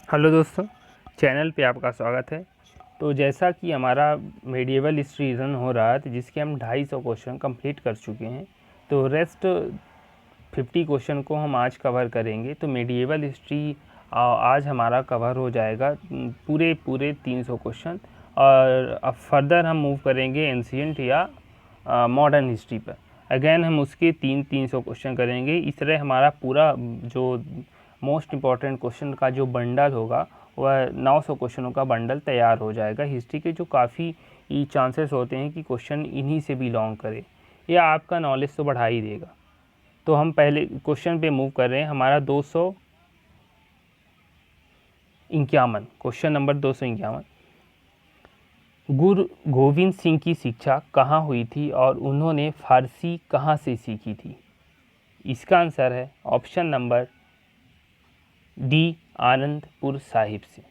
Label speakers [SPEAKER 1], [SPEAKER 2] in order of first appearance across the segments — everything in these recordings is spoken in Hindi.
[SPEAKER 1] हेलो दोस्तों, चैनल पे आपका स्वागत है। तो जैसा कि हमारा मेडिएवल हिस्ट्री रीजन हो रहा है, तो जिसके हम 250 क्वेश्चन कंप्लीट कर चुके हैं, तो रेस्ट 50 क्वेश्चन को हम आज कवर करेंगे। तो मेडिएवल हिस्ट्री आज हमारा कवर हो जाएगा पूरे 300 क्वेश्चन, और अब फर्दर हम मूव करेंगे एंशिएंट या मॉडर्न हिस्ट्री पर। अगेन हम उसके 300 क्वेश्चन करेंगे। इस तरह हमारा पूरा जो मोस्ट इम्पॉर्टेंट क्वेश्चन का जो बंडल होगा वह 900 क्वेश्चनों का बंडल तैयार हो जाएगा। हिस्ट्री के जो काफ़ी चांसेस होते हैं कि क्वेश्चन इन्हीं से बिलोंग करे, या आपका नॉलेज तो बढ़ा ही देगा। तो हम पहले क्वेश्चन पे मूव कर रहे हैं। हमारा 251 क्वेश्चन नंबर 251, गुरु गोविंद सिंह की शिक्षा कहाँ हुई थी और उन्होंने फारसी कहाँ से सीखी थी? इसका आंसर है option number D, Anandpur Sahib से।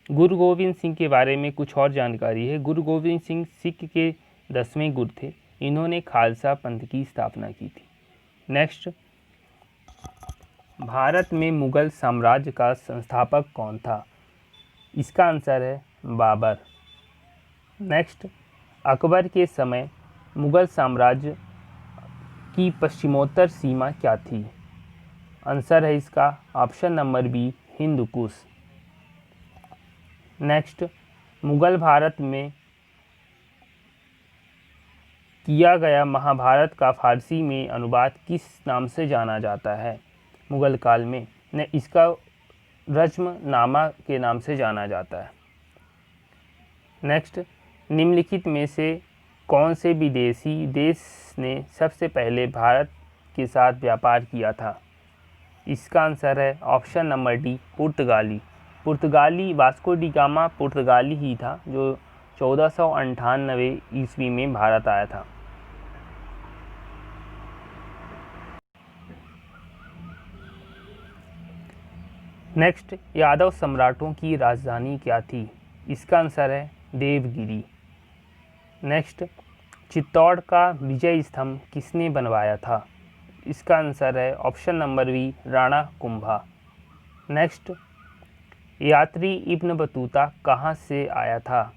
[SPEAKER 1] गुरु गोविंद सिंह के बारे में कुछ और जानकारी है। गुरु गोविंद सिंह सिख के 10वें गुरु थे। इन्होंने खालसा पंथ की स्थापना की थी। नेक्स्ट, भारत में मुगल साम्राज्य का संस्थापक कौन था? इसका आंसर है बाबर। नेक्स्ट, अकबर के समय मुगल साम्राज्य की पश्चिमोत्तर सीमा क्या थी? आंसर है इसका option number B, Hindu Kush. Next, Mughal Bharat में किया गया महाभारत का फारसी में अनुवाद किस नाम से जाना जाता है? मुगल काल में इसका रज्मनामा के नाम से जाना जाता है। नेक्स्ट, निम्नलिखित में से कौन से विदेशी देश ने सबसे पहले भारत के साथ व्यापार किया था? इसका आंसर है ऑप्शन नंबर डी, पुर्तगाली। वास्को डी गामा पुर्तगाली ही था जो 1498 ईस्वी में भारत आया था। नेक्स्ट, यादव सम्राटों की राजधानी क्या थी? इसका आंसर है देवगिरी। नेक्स्ट, चित्तौड़ का विजय स्तंभ किसने बनवाया था? इसका आंसर है option number B, Rana Kumbha. Next, यात्री इब्न बतूता कहाँ से आया था?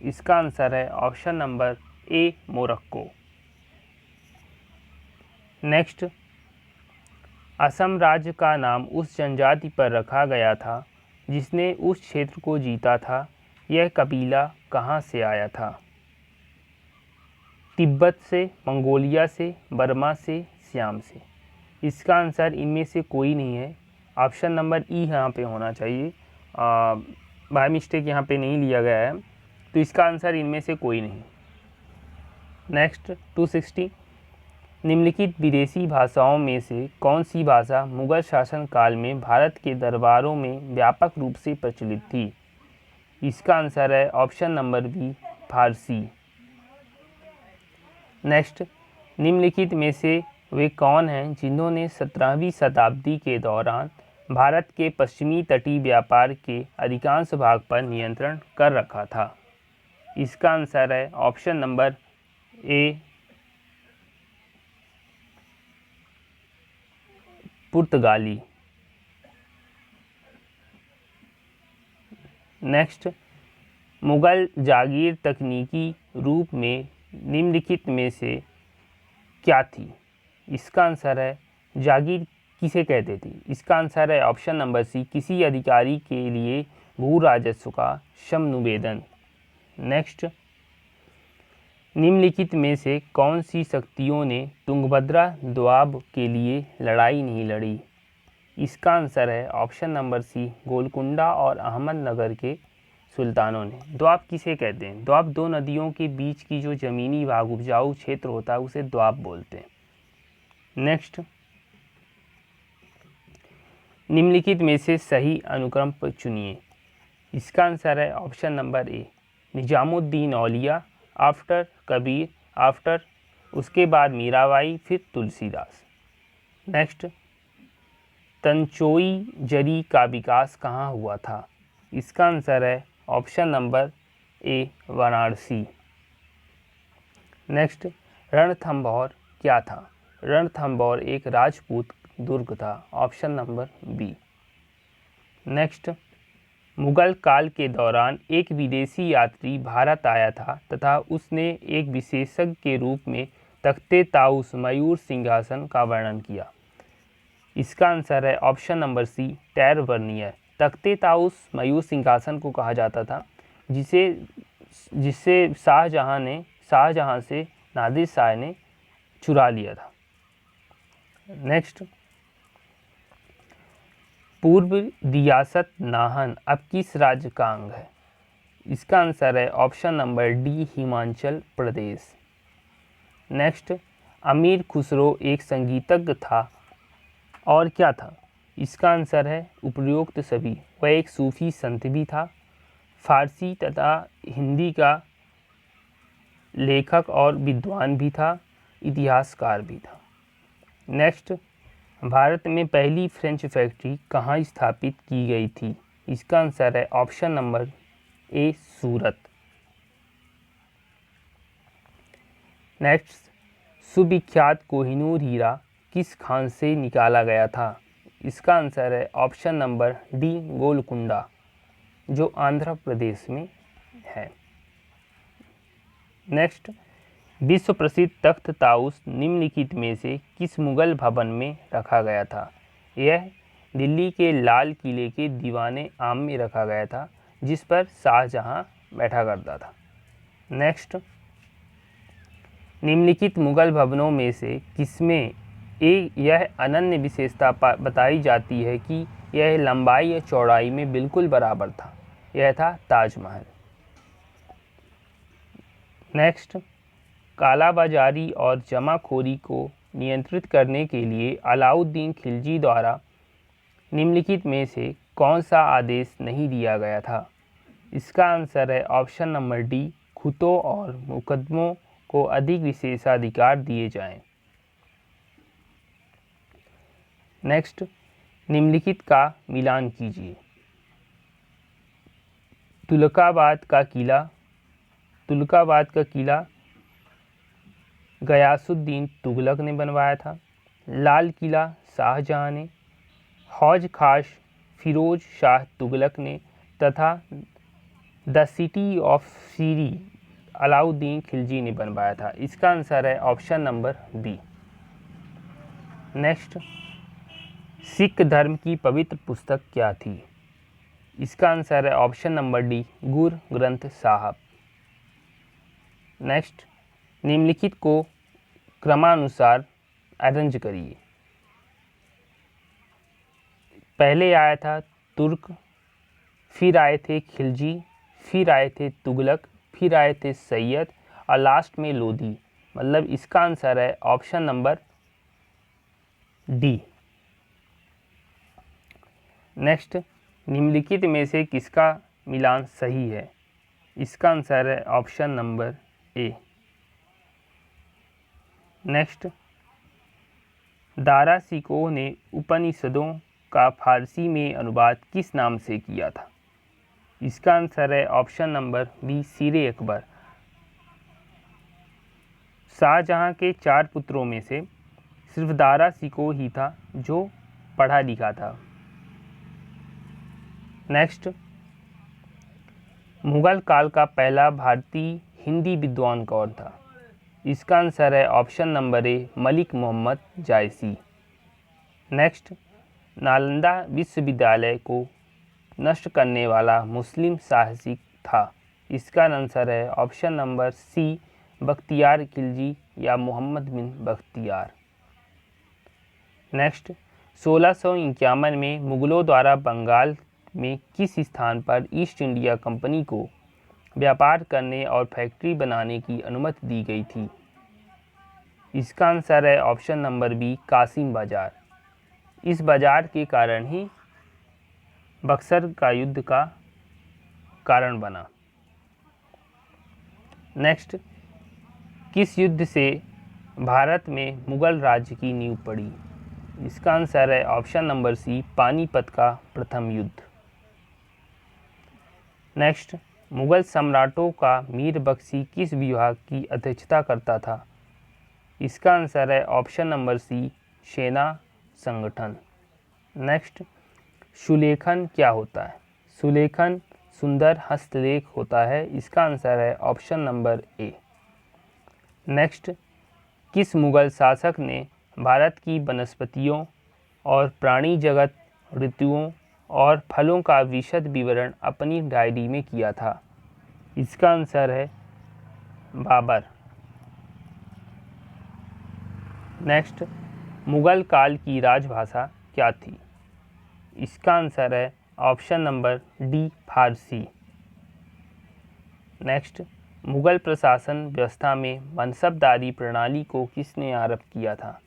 [SPEAKER 1] इसका आंसर है ऑप्शन नंबर ए, मोरक्को। नेक्स्ट, असम राज्य का नाम उस जनजाति पर रखा गया था जिसने उस क्षेत्र को जीता था। यह कबीला कहाँ से आया था? तिब्बत से, मंगोलिया से, बर्मा से, सियाम से। इसका आंसर इनमें से कोई नहीं है। ऑप्शन नंबर ई यहाँ पे होना चाहिए। बाय मिस्टेक यहाँ पे नहीं लिया गया है, तो इसका आंसर इनमें से कोई नहीं। नेक्स्ट, 260, निम्नलिखित विदेशी भाषाओं में से कौन सी भाषा मुगल शासन काल में भारत के दरबारों में व्यापक रूप से प्रचलित थी? इसका आंसर है ऑप्शन नंबर बी, फारसी। नेक्स्ट, निम्नलिखित में से वे कौन हैं जिन्होंने 17वीं शताब्दी के दौरान भारत के पश्चिमी तटीय व्यापार के अधिकांश भाग पर नियंत्रण कर रखा था? इसका आंसर है ऑप्शन नंबर ए, पुर्तगाली। नेक्स्ट, मुगल जागीर तकनीकी रूप में निम्नलिखित में से क्या थी? इसका आंसर है जागीर किसे कहते थे? इसका आंसर है ऑप्शन नंबर सी, किसी अधिकारी के लिए भू राजस्व का क्षमनुवेदन। नेक्स्ट, निम्नलिखित में से कौन सी शक्तियों ने तुंगभद्रा दोआब के लिए लड़ाई नहीं लड़ी? इसका आंसर है ऑप्शन नंबर सी, गोलकुंडा और अहमदनगर के सुल्तानों ने। दोआब किसे कहते हैं? दोआब दो नदियों के बीच की जो ज़मीनी भाग उपजाऊ क्षेत्र होता है उसे दोआब बोलते हैं। नेक्स्ट, निम्नलिखित में से सही अनुक्रम पर चुनिए। इसका आंसर है ऑप्शन नंबर ए, निजामुद्दीन औलिया, आफ्टर कबीर, आफ्टर उसके बाद मीराबाई, फिर तुलसीदास। नेक्स्ट, तंचोई जरी का विकास कहाँ हुआ था? इसका आंसर है option number A, Varanasi. Next, Ranthambore क्या था? रणथंभौर एक राजपूत दुर्ग था। Option number B. Next, Mughal काल के दौरान एक विदेशी यात्री भारत आया था तथा उसने एक विशेषज्ञ के रूप में तख्ते ताउस मयूर सिंहासन का वर्णन किया। इसका आंसर है option number C, Tavernier. Takhte Taus मयूर सिंहासन को कहा जाता था जिसे जिससे शाहजहां से नादिर शाह ने चुरा लिया था। नेक्स्ट, पूर्व रियासत नाहन अब किस राज्य का अंग है? इसका आंसर है option number D, Himachal Pradesh. Next, अमीर खुसरो एक संगीतज्ञ था और क्या था? इसका आंसर है उपरोक्त सभी। वह एक सूफी संत भी था, फारसी तथा हिंदी का लेखक और विद्वान भी था, इतिहासकार भी था। नेक्स्ट, भारत में पहली फ्रेंच फैक्ट्री कहाँ स्थापित की गई थी? इसका आंसर है option number A, Surat. Next, सुविख्यात कोहिनूर हीरा किस खान से निकाला गया था? इसका आंसर है ऑप्शन नंबर डी, गोलकुंडा, जो आंध्र प्रदेश में है। नेक्स्ट, विश्व प्रसिद्ध तख्त ताउस निम्नलिखित में से किस मुगल भवन में रखा गया था? यह दिल्ली के लाल किले के दीवाने आम में रखा गया था, जिस पर शाहजहां बैठा करता था। नेक्स्ट, निम्नलिखित मुगल भवनों में से किसमें यह अनन्य विशेषता बताई जाती है कि यह लंबाई या चौड़ाई में बिल्कुल बराबर था? यह था ताजमहल। नेक्स्ट, कालाबाजारी और जमाखोरी को नियंत्रित करने के लिए अलाउद्दीन खिलजी द्वारा निम्नलिखित में से कौन सा आदेश नहीं दिया गया था? इसका आंसर है ऑप्शन नंबर डी, खुतों और मुकदमों को अधिक विशेषाधिकार दिए जाएं। नेक्स्ट, निम्नलिखित का मिलान कीजिए। तुलकाबाद का किला गयासुद्दीन तुगलक ने बनवाया था। लाल किला शाहजहां ने, हौज खास फिरोज शाह तुगलक ने तथा the city of Siri Alauddin Khilji ने बनवाया था। इसका आंसर है option number B. Next, Sikh धर्म की पवित्र पुस्तक क्या थी? इसका आंसर है option number D, Guru Granth साहब। नेक्स्ट, निम्नलिखित को क्रमानुसार अरेंज करिए। पहले आया था तुर्क, फिर आए थे खिलजी, फिर आए थे तुगलक, फिर आए थे सैयद और लास्ट में लोधी। मतलब इसका आंसर है ऑप्शन नंबर डी। नेक्स्ट, निम्नलिखित में से किसका मिलान सही है? इसका आंसर है ऑप्शन नंबर ए। नेक्स्ट, दारा शिकोह ने उपनिषदों का फारसी में अनुवाद किस नाम से किया था? इसका आंसर है ऑप्शन नंबर बी, सीरे अकबर। शाहजहां के 4 पुत्रों में से सिर्फ दारा शिकोह ही था जो पढ़ा लिखा था। नेक्स्ट, मुगल काल का पहला भारतीय हिंदी विद्वान कौन था? इसका आंसर है option number A, Malik Mohammad Jayasi. Next, Nalanda विश्वविद्यालय को नष्ट करने वाला मुस्लिम साहसिक था? इसका आंसर है option number C, Bakhtiyar Khilji या मोहम्मद बिन बख्तियार। नेक्स्ट, 1651 में मुगलों द्वारा बंगाल में किस स्थान पर ईस्ट इंडिया कंपनी को व्यापार करने और फैक्ट्री बनाने की अनुमति दी गई थी? इसका आंसर है ऑप्शन नंबर बी, कासिम बाजार। इस बाजार के कारण ही बक्सर का युद्ध का कारण बना। नेक्स्ट, किस युद्ध से भारत में मुगल राज्य की नींव पड़ी? इसका आंसर है ऑप्शन नंबर सी, पानीपत का प्रथम युद्ध। नेक्स्ट, मुगल सम्राटों का मीर बख्शी किस विभाग की अध्यक्षता करता था? इसका आंसर है ऑप्शन नंबर सी, सेना संगठन। नेक्स्ट, सुलेखन क्या होता है? सुलेखन सुंदर हस्तलेख होता है? इसका आंसर है ऑप्शन नंबर ए। नेक्स्ट, किस मुगल शासक ने भारत की वनस्पतियों और प्राणी जगत, ऋतुओं और फलों का विशद विवरण अपनी डायरी में किया था? इसका आंसर है बाबर। नेक्स्ट, मुगल काल की राजभाषा क्या थी? इसका आंसर है ऑप्शन नंबर डी, फारसी। नेक्स्ट, मुगल प्रशासन व्यवस्था में मनसबदारी प्रणाली को किसने आरंभ किया था?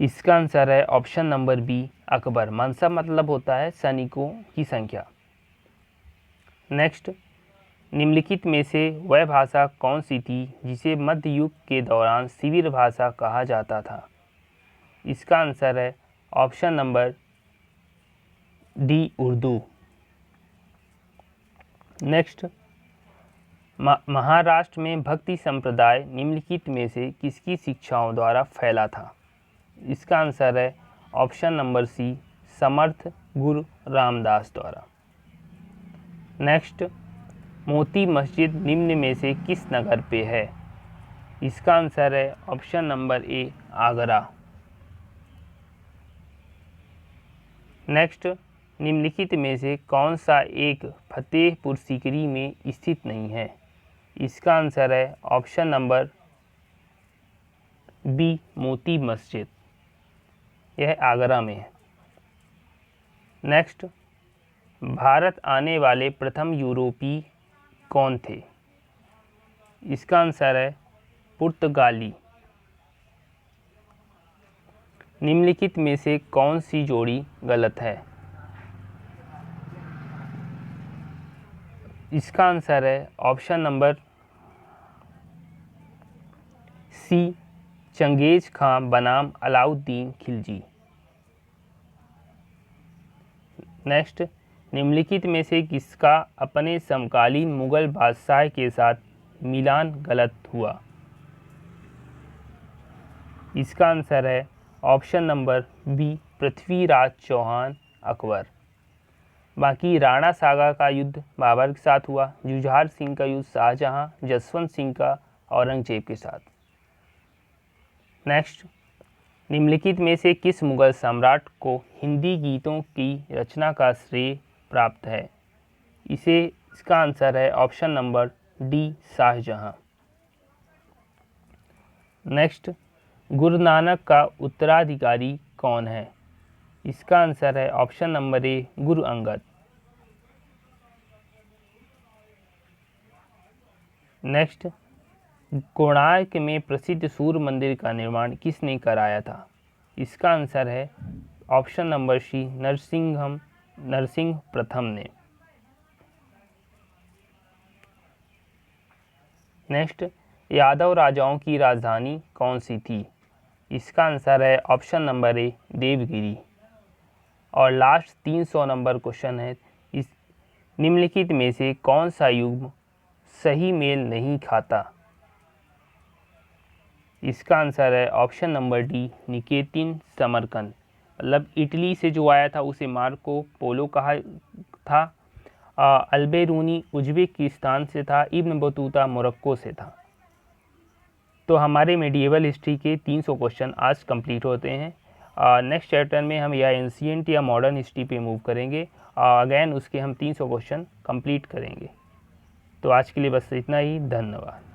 [SPEAKER 1] इसका आंसर है ऑप्शन नंबर बी, अकबर। मनसब मतलब होता है सैनिकों की संख्या। नेक्स्ट, निम्नलिखित में से वह भाषा कौन सी थी जिसे मध्य युग के दौरान शिविर भाषा कहा जाता था? इसका आंसर है option number D, Urdu. Next, Maharashtra में भक्ति संप्रदाय निम्नलिखित में से किसकी शिक्षाओं द्वारा फैला था? इसका आंसर है ऑप्शन नंबर सी, समर्थ गुरु रामदास द्वारा। नेक्स्ट, मोती मस्जिद निम्न में से किस नगर पे है? इसका आंसर है ऑप्शन नंबर ए, आगरा। नेक्स्ट, निम्नलिखित में से कौन सा एक फतेहपुर सीकरी में स्थित नहीं है? इसका आंसर है option number B, Moti Masjid. यह आगरा में है। नेक्स्ट, भारत आने वाले प्रथम यूरोपीय कौन थे? इसका आंसर है पुर्तगाली। निम्नलिखित में से कौन सी जोड़ी गलत है? इसका आंसर है ऑप्शन नंबर सी, चंगेज खां बनाम अलाउद्दीन खिलजी। नेक्स्ट, निम्नलिखित में से किसका अपने समकालीन मुगल बादशाह के साथ मिलान गलत हुआ? इसका आंसर है option number B, Prithviraj Chauhan Akbar. बाकी राणा सागा का युद्ध बाबर के साथ हुआ, जुझार सिंह का युद्ध शाहजहां, जसवंत सिंह का औरंगजेब के साथ। नेक्स्ट, निम्नलिखित में से किस मुगल सम्राट को हिंदी गीतों की रचना का श्रेय प्राप्त है? इसका आंसर है option number D, Shahjahan. Next, Guru Nanak का उत्तराधिकारी कौन है? इसका आंसर है ऑप्शन नंबर ए, गुरु अंगद। नेक्स्ट, कोणार्क में प्रसिद्ध सूर्य मंदिर का निर्माण किसने कराया था? इसका आंसर है ऑप्शन नंबर सी, नरसिंह प्रथम ने। नेक्स्ट, यादव राजाओं की राजधानी कौन सी थी? इसका आंसर है ऑप्शन नंबर ए, देवगिरी। और लास्ट 300 नंबर क्वेश्चन है, इस निम्नलिखित में से कौन सा युग्म सही मेल नहीं खाता? इसका आंसर है ऑप्शन नंबर डी, निकेतिन समरकंद। मतलब इटली से जो आया था उसे मार्को पोलो कहा था। अल्बेरूनी उज्बेकिस्तान से था। इब्न बतूता मोरक्को से था। तो हमारे मेडिएवल हिस्ट्री के 300 क्वेश्चन आज कंप्लीट होते हैं। नेक्स्ट चैप्टर में हम या एंशिएंट या मॉडर्न हिस्ट्री पे मूव करेंगे। अगेन उसके हम 300 क्वेश्चन कंप्लीट करेंगे। तो आज के लिए बस इतना ही। धन्यवाद।